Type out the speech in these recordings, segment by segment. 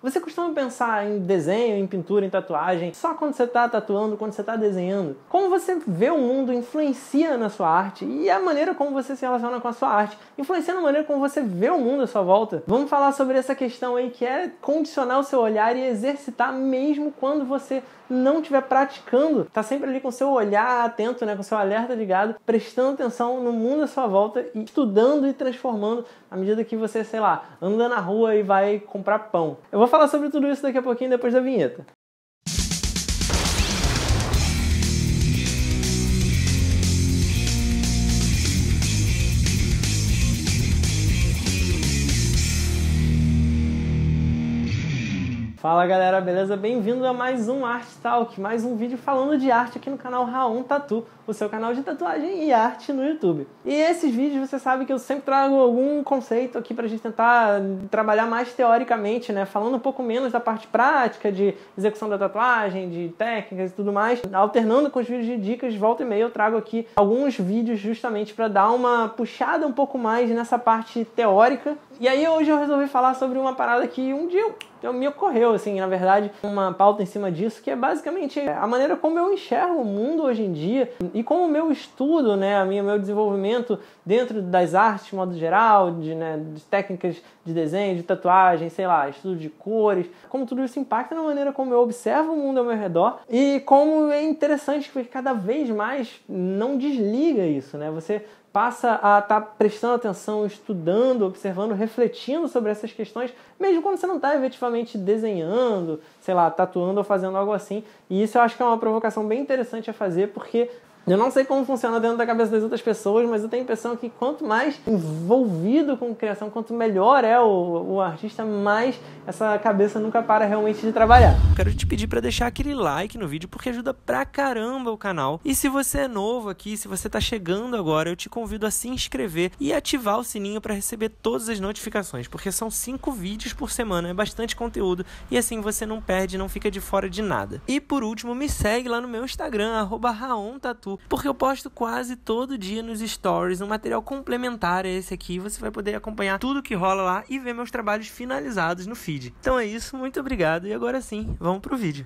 Você costuma pensar em desenho, em pintura, em tatuagem, só quando você está tatuando, quando você está desenhando? Como você vê o mundo influencia na sua arte e a maneira como você se relaciona com a sua arte influencia na maneira como você vê o mundo à sua volta? Vamos falar sobre essa questão aí que é condicionar o seu olhar e exercitar mesmo quando você não estiver praticando. Tá sempre ali com o seu olhar atento, né, com o seu alerta ligado, prestando atenção no mundo à sua volta e estudando e transformando à medida que você, sei lá, anda na rua e vai comprar pão. Eu vou falar sobre tudo isso daqui a pouquinho depois da vinheta. Fala galera, beleza? Bem-vindo a mais um Art Talk, mais um vídeo falando de arte aqui no canal Raon Tatu, o seu canal de tatuagem e arte no YouTube. E esses vídeos você sabe que eu sempre trago algum conceito aqui pra gente tentar trabalhar mais teoricamente, né? Falando um pouco menos da parte prática de execução da tatuagem, de técnicas e tudo mais, alternando com os vídeos de dicas, volta e meia eu trago aqui alguns vídeos justamente para dar uma puxada um pouco mais nessa parte teórica. E aí hoje eu resolvi falar sobre uma parada que um dia me ocorreu, assim, na verdade, uma pauta em cima disso, que é basicamente a maneira como eu enxergo o mundo hoje em dia e como o meu estudo, né, meu desenvolvimento dentro das artes, de modo geral, de técnicas de desenho, de tatuagem, sei lá, estudo de cores, como tudo isso impacta na maneira como eu observo o mundo ao meu redor e como é interessante que cada vez mais não desliga isso, né, você passa a estar prestando atenção, estudando, observando, refletindo sobre essas questões, mesmo quando você não está efetivamente desenhando, sei lá, tatuando ou fazendo algo assim. E isso eu acho que é uma provocação bem interessante a fazer, porque eu não sei como funciona dentro da cabeça das outras pessoas, mas eu tenho a impressão que quanto mais envolvido com criação, quanto melhor é o artista, mais essa cabeça nunca para realmente de trabalhar. Quero te pedir para deixar aquele like no vídeo, porque ajuda pra caramba o canal. E se você é novo aqui, se você tá chegando agora, eu te convido a se inscrever e ativar o sininho para receber todas as notificações, porque são 5 vídeos por semana, é bastante conteúdo, e assim você não perde, não fica de fora de nada. E por último, me segue lá no meu Instagram, @RaonTatu, porque eu posto quase todo dia nos stories um material complementar a esse aqui. Você vai poder acompanhar tudo que rola lá e ver meus trabalhos finalizados no feed. Então é isso, muito obrigado e agora sim, vamos pro vídeo.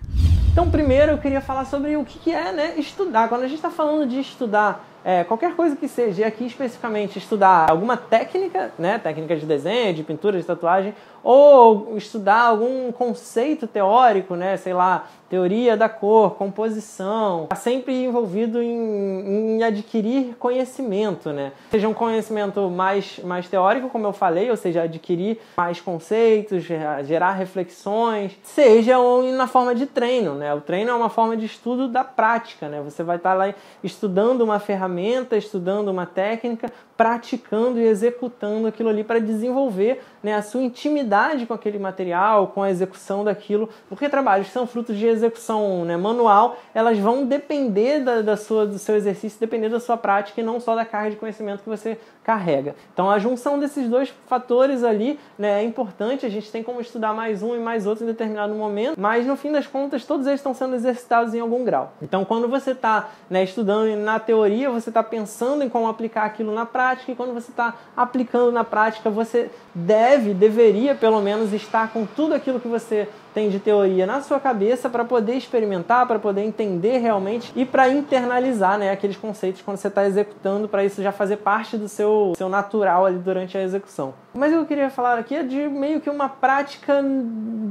Então primeiro eu queria falar sobre o que é, né, estudar. Quando a gente está falando de estudar qualquer coisa que seja, e aqui especificamente estudar alguma técnica, né, técnica de desenho, de pintura, de tatuagem, ou estudar algum conceito teórico, né, sei lá, teoria da cor, composição, está sempre envolvido em adquirir conhecimento, né? Seja um conhecimento mais teórico, como eu falei, ou seja, adquirir mais conceitos, gerar reflexões, seja na forma de treino, né? O treino é uma forma de estudo da prática, né? Você vai estar lá estudando uma ferramenta, estudando uma técnica, praticando e executando aquilo ali para desenvolver, né, a sua intimidade com aquele material, com a execução daquilo, porque trabalhos que são frutos de execução, né, manual, elas vão depender do seu exercício, depender da sua prática e não só da carga de conhecimento que você carrega. Então a junção desses dois fatores ali, né, é importante. A gente tem como estudar mais um e mais outro em determinado momento, mas no fim das contas todos eles estão sendo exercitados em algum grau. Então quando você está, né, estudando na teoria, você está pensando em como aplicar aquilo na prática, e quando você está aplicando na prática, você deveria pelo menos estar com tudo aquilo que você tem de teoria na sua cabeça para poder experimentar, para poder entender realmente e para internalizar, né, aqueles conceitos quando você está executando, para isso já fazer parte do seu natural ali durante a execução. Mas o que eu queria falar aqui é de meio que uma prática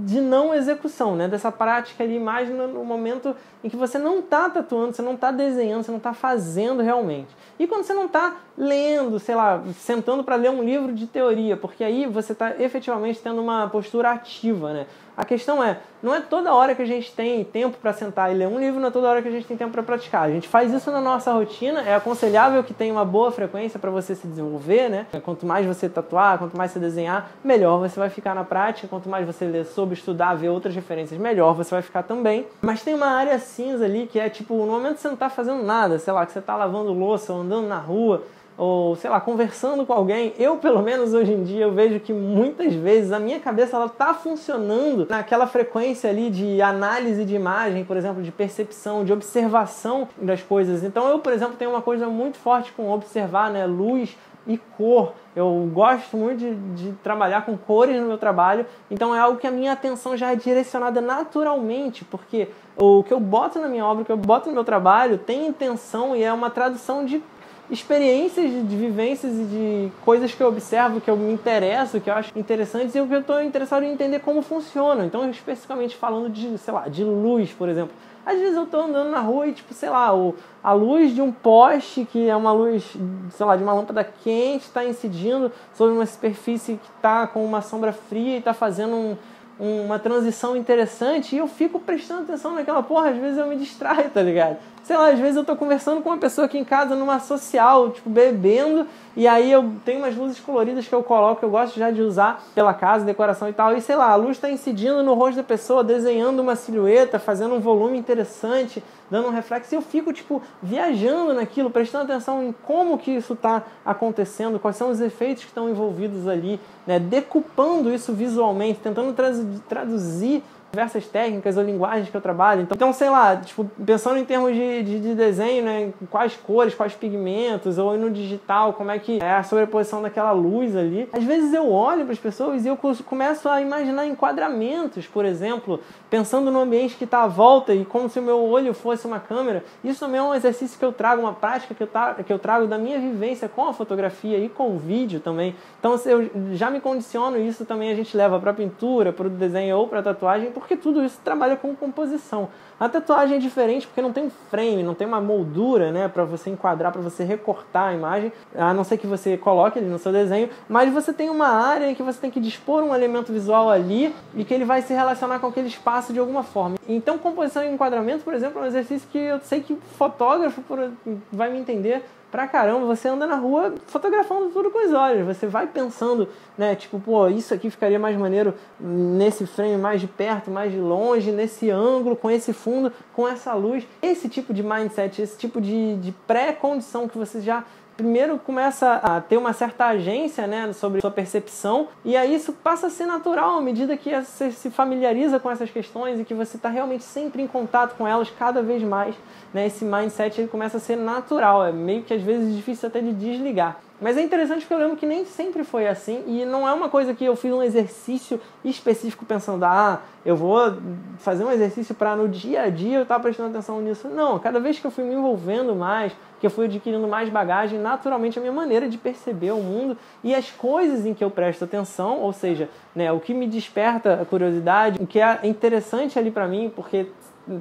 de não execução, né, dessa prática ali mais no momento em que você não está tatuando, você não está desenhando, você não está fazendo realmente. E quando você não está lendo, sei lá, sentando para ler um livro de teoria, porque aí você está efetivamente tendo uma postura ativa, né? A questão não é toda hora que a gente tem tempo para sentar e ler um livro, não é toda hora que a gente tem tempo para praticar. A gente faz isso na nossa rotina, é aconselhável que tenha uma boa frequência para você se desenvolver, né? Quanto mais você tatuar, quanto mais você desenhar, melhor você vai ficar na prática. Quanto mais você ler sobre, estudar, ver outras referências, melhor você vai ficar também. Mas tem uma área cinza ali que é tipo, no momento que você não está fazendo nada, sei lá, que você está lavando louça ou andando na rua, ou, sei lá, conversando com alguém, eu, pelo menos hoje em dia, eu vejo que muitas vezes a minha cabeça, ela tá funcionando naquela frequência ali de análise de imagem, por exemplo, de percepção, de observação das coisas. Então eu, por exemplo, tenho uma coisa muito forte com observar, né, luz, e cor. Eu gosto muito de trabalhar com cores no meu trabalho, então é algo que a minha atenção já é direcionada naturalmente, porque o que eu boto na minha obra, o que eu boto no meu trabalho tem intenção e é uma tradução de experiências, de vivências e de coisas que eu observo, que eu me interesso, que eu acho interessantes e o que eu estou interessado em entender como funciona. Então, especificamente falando de, sei lá, de luz, por exemplo. Às vezes eu tô andando na rua e, tipo, sei lá, a luz de um poste, que é uma luz, sei lá, de uma lâmpada quente, está incidindo sobre uma superfície que está com uma sombra fria e está fazendo uma transição interessante, e eu fico prestando atenção naquela porra. Às vezes eu me distraio, tá ligado? Sei lá, às vezes eu tô conversando com uma pessoa aqui em casa, numa social, tipo, bebendo, e aí eu tenho umas luzes coloridas que eu coloco, que eu gosto já de usar pela casa, decoração e tal, e sei lá, a luz tá incidindo no rosto da pessoa, desenhando uma silhueta, fazendo um volume interessante, dando um reflexo, e eu fico, tipo, viajando naquilo, prestando atenção em como que isso tá acontecendo, quais são os efeitos que estão envolvidos ali, né, decupando isso visualmente, tentando traduzir diversas técnicas ou linguagens que eu trabalho. Então, sei lá, tipo, pensando em termos de desenho, né, quais cores, quais pigmentos, ou no digital, como é que é a sobreposição daquela luz ali. Às vezes eu olho para as pessoas e eu começo a imaginar enquadramentos, por exemplo, pensando no ambiente que está à volta e como se o meu olho fosse uma câmera. Isso também é um exercício que eu trago, uma prática que eu trago da minha vivência com a fotografia e com o vídeo também. Então, eu já me condiciono, isso também a gente leva para a pintura, para o desenho ou para a tatuagem, porque tudo isso trabalha com composição. A tatuagem é diferente porque não tem um frame, não tem uma moldura, né, para você enquadrar, para você recortar a imagem, a não ser que você coloque ele no seu desenho, mas você tem uma área em que você tem que dispor um elemento visual ali e que ele vai se relacionar com aquele espaço de alguma forma. Então, composição e enquadramento, por exemplo, é um exercício que eu sei que fotógrafo vai me entender pra caramba. Você anda na rua fotografando tudo com os olhos, você vai pensando, né, tipo, pô, isso aqui ficaria mais maneiro nesse frame mais de perto, mais de longe, nesse ângulo, com esse fundo, com essa luz. Esse tipo de mindset, esse tipo de pré-condição que você já primeiro começa a ter uma certa agência, né, sobre sua percepção, e aí isso passa a ser natural à medida que você se familiariza com essas questões e que você está realmente sempre em contato com elas cada vez mais, né, esse mindset ele começa a ser natural, é meio que às vezes difícil até de desligar. Mas é interessante porque eu lembro que nem sempre foi assim, e não é uma coisa que eu fiz um exercício específico pensando, eu vou fazer um exercício para no dia a dia eu estar prestando atenção nisso. Não, cada vez que eu fui me envolvendo mais, que eu fui adquirindo mais bagagem, naturalmente a minha maneira de perceber o mundo e as coisas em que eu presto atenção, ou seja, né, o que me desperta a curiosidade, o que é interessante ali para mim, porque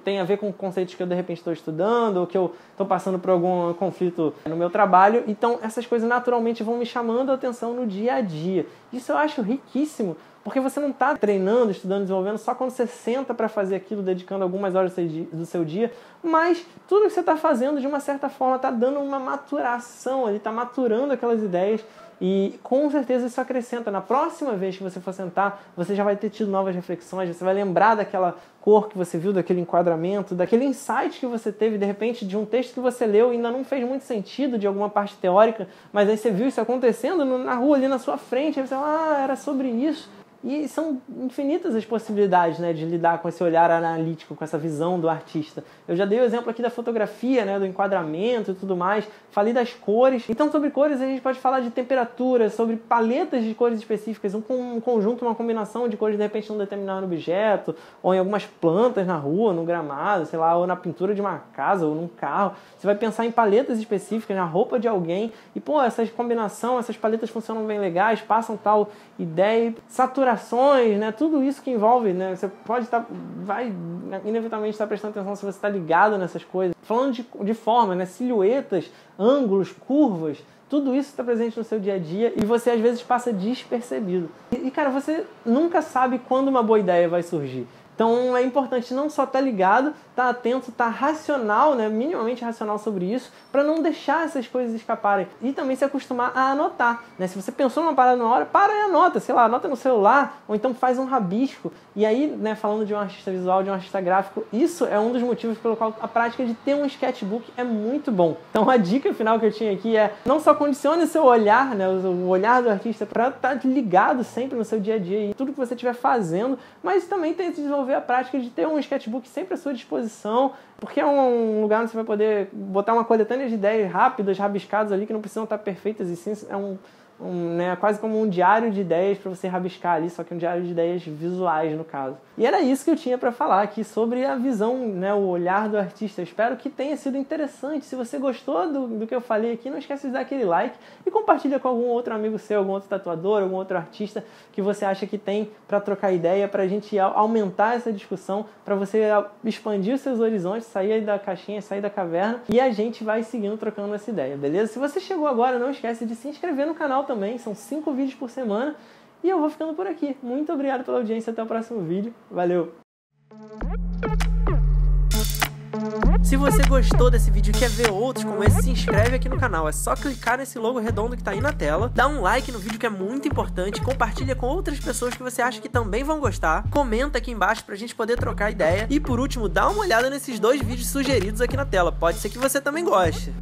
tem a ver com conceitos que eu de repente estou estudando ou que eu estou passando por algum conflito no meu trabalho. Então essas coisas naturalmente vão me chamando a atenção no dia a dia. Isso eu acho riquíssimo, porque você não está treinando, estudando, desenvolvendo só quando você senta para fazer aquilo, dedicando algumas horas do seu dia, mas tudo que você está fazendo de uma certa forma está dando uma maturação, ele está maturando aquelas ideias. E com certeza isso acrescenta. Na próxima vez que você for sentar, você já vai ter tido novas reflexões, você vai lembrar daquela cor que você viu, daquele enquadramento, daquele insight que você teve, de repente, de um texto que você leu e ainda não fez muito sentido de alguma parte teórica, mas aí você viu isso acontecendo na rua, ali na sua frente, aí você fala, era sobre isso. E são infinitas as possibilidades, né, de lidar com esse olhar analítico, com essa visão do artista. Eu já dei o exemplo aqui da fotografia, né, do enquadramento e tudo mais. Falei das cores. Então, sobre cores, a gente pode falar de temperatura, sobre paletas de cores específicas, um conjunto, uma combinação de cores, de repente, num determinado objeto, ou em algumas plantas na rua, no gramado, sei lá, ou na pintura de uma casa, ou num carro. Você vai pensar em paletas específicas, na roupa de alguém, e, pô, essa combinação, essas paletas funcionam bem legais, passam tal ideia, saturações, né, tudo isso que envolve, né, você pode vai inevitavelmente estar prestando atenção se você está ligado nessas coisas. Falando de forma, né, silhuetas, ângulos, curvas, tudo isso está presente no seu dia a dia e você às vezes passa despercebido. E cara, você nunca sabe quando uma boa ideia vai surgir. Então é importante não só estar ligado, estar atento, estar racional, né, minimamente racional sobre isso, para não deixar essas coisas escaparem. E também se acostumar a anotar, né? Se você pensou numa parada na hora, para e anota, sei lá, anota no celular, ou então faz um rabisco. E aí, né, falando de um artista visual, de um artista gráfico, isso é um dos motivos pelo qual a prática de ter um sketchbook é muito bom. Então a dica final que eu tinha aqui é, não só condicione o seu olhar, né, o olhar do artista para estar ligado sempre no seu dia a dia e tudo que você estiver fazendo, mas também tente desenvolver desenvolver a prática de ter um sketchbook sempre à sua disposição, porque é um lugar onde você vai poder botar uma coletânea de ideias rápidas, rabiscadas ali, que não precisam estar perfeitas, e sim né, quase como um diário de ideias para você rabiscar ali, só que um diário de ideias visuais, no caso. E era isso que eu tinha para falar aqui sobre a visão, né, o olhar do artista. Eu espero que tenha sido interessante. Se você gostou do que eu falei aqui, não esquece de dar aquele like e compartilha com algum outro amigo seu, algum outro tatuador, algum outro artista que você acha que tem para trocar ideia, para a gente aumentar essa discussão, para você expandir os seus horizontes, sair da caixinha, sair da caverna, e a gente vai seguindo trocando essa ideia, beleza? Se você chegou agora, não esquece de se inscrever no canal também, são 5 vídeos por semana, e eu vou ficando por aqui. Muito obrigado pela audiência, até o próximo vídeo, valeu! Se você gostou desse vídeo e quer ver outros como esse, se inscreve aqui no canal. É só clicar nesse logo redondo que tá aí na tela, dá um like no vídeo que é muito importante, compartilha com outras pessoas que você acha que também vão gostar, comenta aqui embaixo pra gente poder trocar ideia e, por último, dá uma olhada nesses 2 vídeos sugeridos aqui na tela. Pode ser que você também goste.